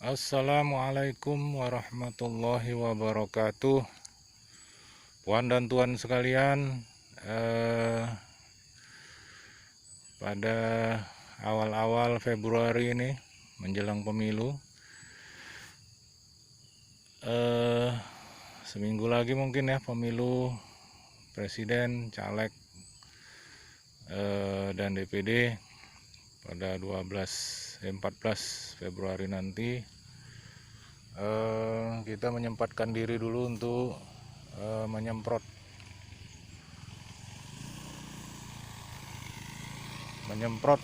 Assalamualaikum warahmatullahi wabarakatuh. Puan dan tuan sekalian, pada awal-awal Februari ini menjelang pemilu, seminggu lagi mungkin ya pemilu presiden, caleg, dan DPD pada 14 Februari nanti. Kita menyempatkan diri dulu untuk menyemprot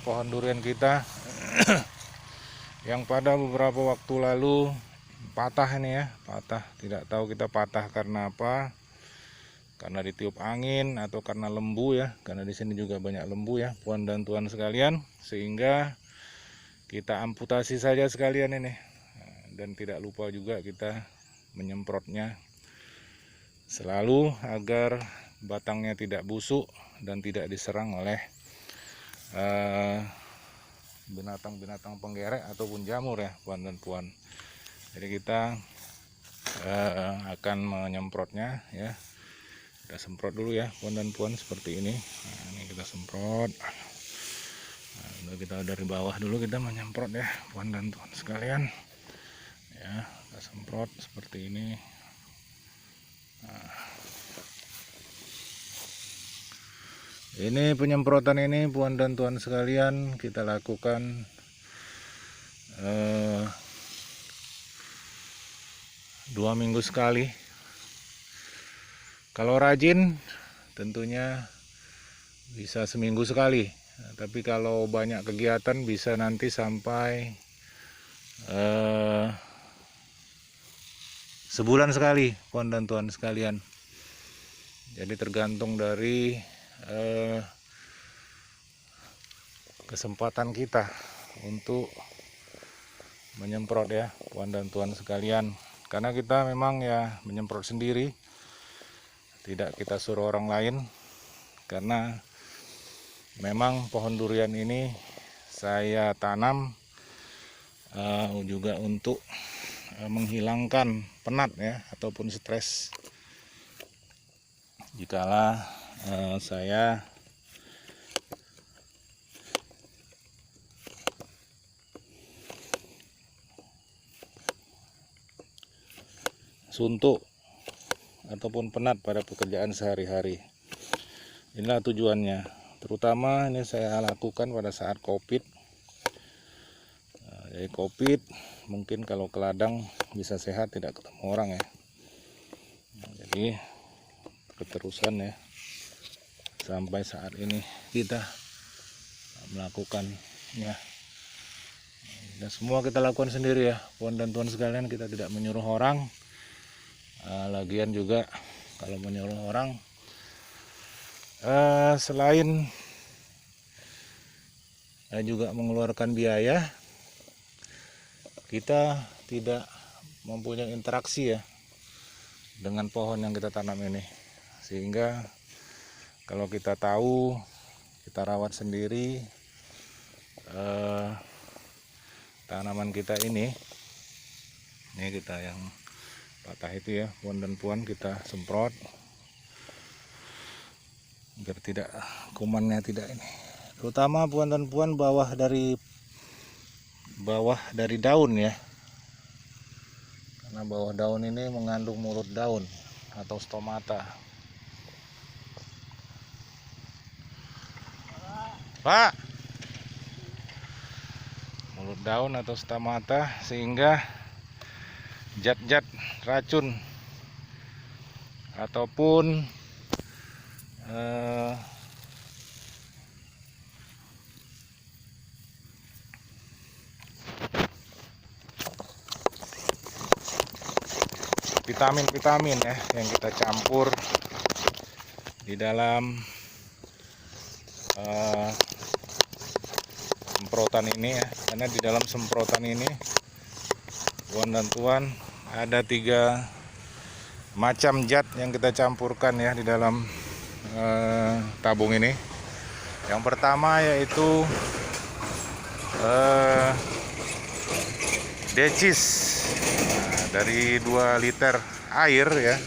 pohon durian kita yang pada beberapa waktu lalu patah ini ya, tidak tahu kita patah karena apa, karena ditiup angin atau karena lembu ya, karena di sini juga banyak lembu ya, puan dan tuan sekalian, sehingga kita amputasi saja sekalian ini. Dan tidak lupa juga kita menyemprotnya selalu agar batangnya tidak busuk dan tidak diserang oleh binatang-binatang penggerek ataupun jamur ya, puan dan puan. Jadi kita akan menyemprotnya ya. Kita semprot dulu ya, puan dan puan, seperti ini. Nah, ini kita semprot. Nah, kita dari bawah dulu kita menyemprot ya, puan dan tuan sekalian. Ya, kita semprot seperti ini. Nah, ini penyemprotan ini, puan dan tuan sekalian, kita lakukan 2 minggu sekali. Kalau rajin tentunya bisa seminggu sekali. Nah, tapi kalau banyak kegiatan bisa nanti sampai sebulan sekali, puan dan tuan sekalian. Jadi tergantung dari kesempatan kita untuk menyemprot ya, puan dan tuan sekalian. Karena kita memang ya menyemprot sendiri, tidak kita suruh orang lain. Karena memang pohon durian ini saya tanam juga untuk menghilangkan penat ya ataupun stres jikalau saya suntuk ataupun penat pada pekerjaan sehari-hari. Inilah tujuannya. Terutama ini saya lakukan pada saat COVID. Jadi COVID mungkin kalau ke ladang bisa sehat, tidak ketemu orang ya. Jadi keterusan ya sampai saat ini kita melakukannya. Dan semua kita lakukan sendiri ya, puan dan tuan sekalian. Kita tidak menyuruh orang. Lagian juga kalau menyuruh orang, selain juga mengeluarkan biaya, kita tidak mempunyai interaksi ya dengan pohon yang kita tanam ini. Sehingga kalau kita tahu, kita rawat sendiri tanaman kita ini kita yang patah itu ya, puan dan puan, kita semprot biar tidak, kumannya tidak ini. Terutama puan dan puan bawah dari daun ya, karena bawah daun ini mengandung mulut daun atau stomata. Pak, mulut daun atau stomata, sehingga zat-zat racun ataupun vitamin-vitamin ya yang kita campur di dalam semprotan ini ya. Karena di dalam semprotan ini, puan dan tuan, ada 3 macam zat yang kita campurkan ya di dalam tabung ini. Yang pertama yaitu decis. Nah, dari 2 liter air ya,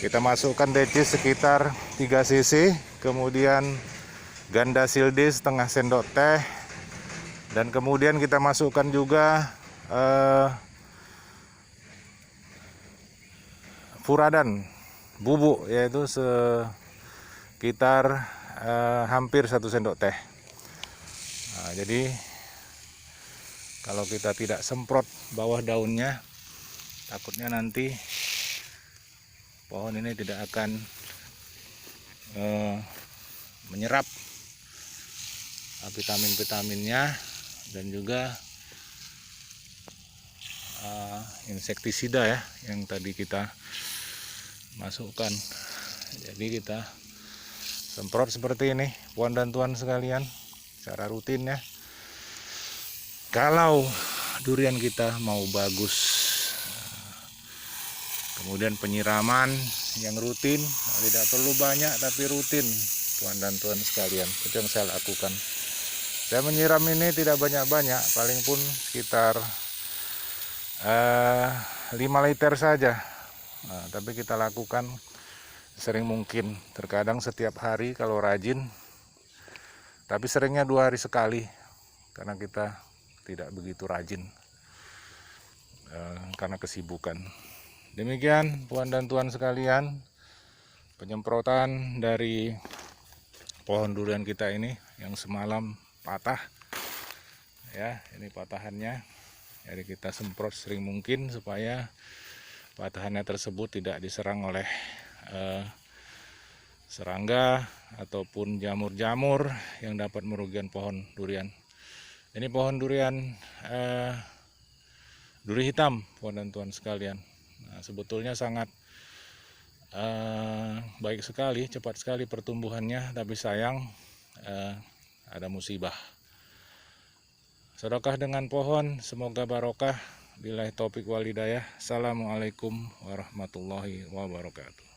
kita masukkan decis sekitar 3 cc, kemudian ganda silde setengah sendok teh, dan kemudian kita masukkan juga furadan bubuk, yaitu sekitar hampir 1 sendok teh. Nah, jadi kalau kita tidak semprot bawah daunnya, takutnya nanti pohon ini tidak akan menyerap vitamin-vitaminnya, dan juga insektisida ya yang tadi kita masukkan. Jadi kita semprot seperti ini, puan dan tuan sekalian, secara rutin ya. Kalau durian kita mau bagus, kemudian penyiraman yang rutin, tidak perlu banyak tapi rutin, tuan dan tuan sekalian. Itu yang saya lakukan. Saya menyiram ini tidak banyak-banyak, paling pun sekitar 5 liter saja. Nah, tapi kita lakukan sering mungkin, terkadang setiap hari kalau rajin, tapi seringnya 2 hari sekali karena kita tidak begitu rajin karena kesibukan. Demikian puan dan tuan sekalian, penyemprotan dari pohon durian kita ini yang semalam patah ya. Ini patahannya, jadi kita semprot sering mungkin supaya patahannya tersebut tidak diserang oleh serangga ataupun jamur-jamur yang dapat merugikan pohon durian. Ini pohon durian duri hitam, puan dan tuan sekalian. Nah, sebetulnya sangat baik sekali, cepat sekali pertumbuhannya, tapi sayang ada musibah. Sedekah dengan pohon, semoga barokah. Billahi taufik wal hidayah. Assalamualaikum warahmatullahi wabarakatuh.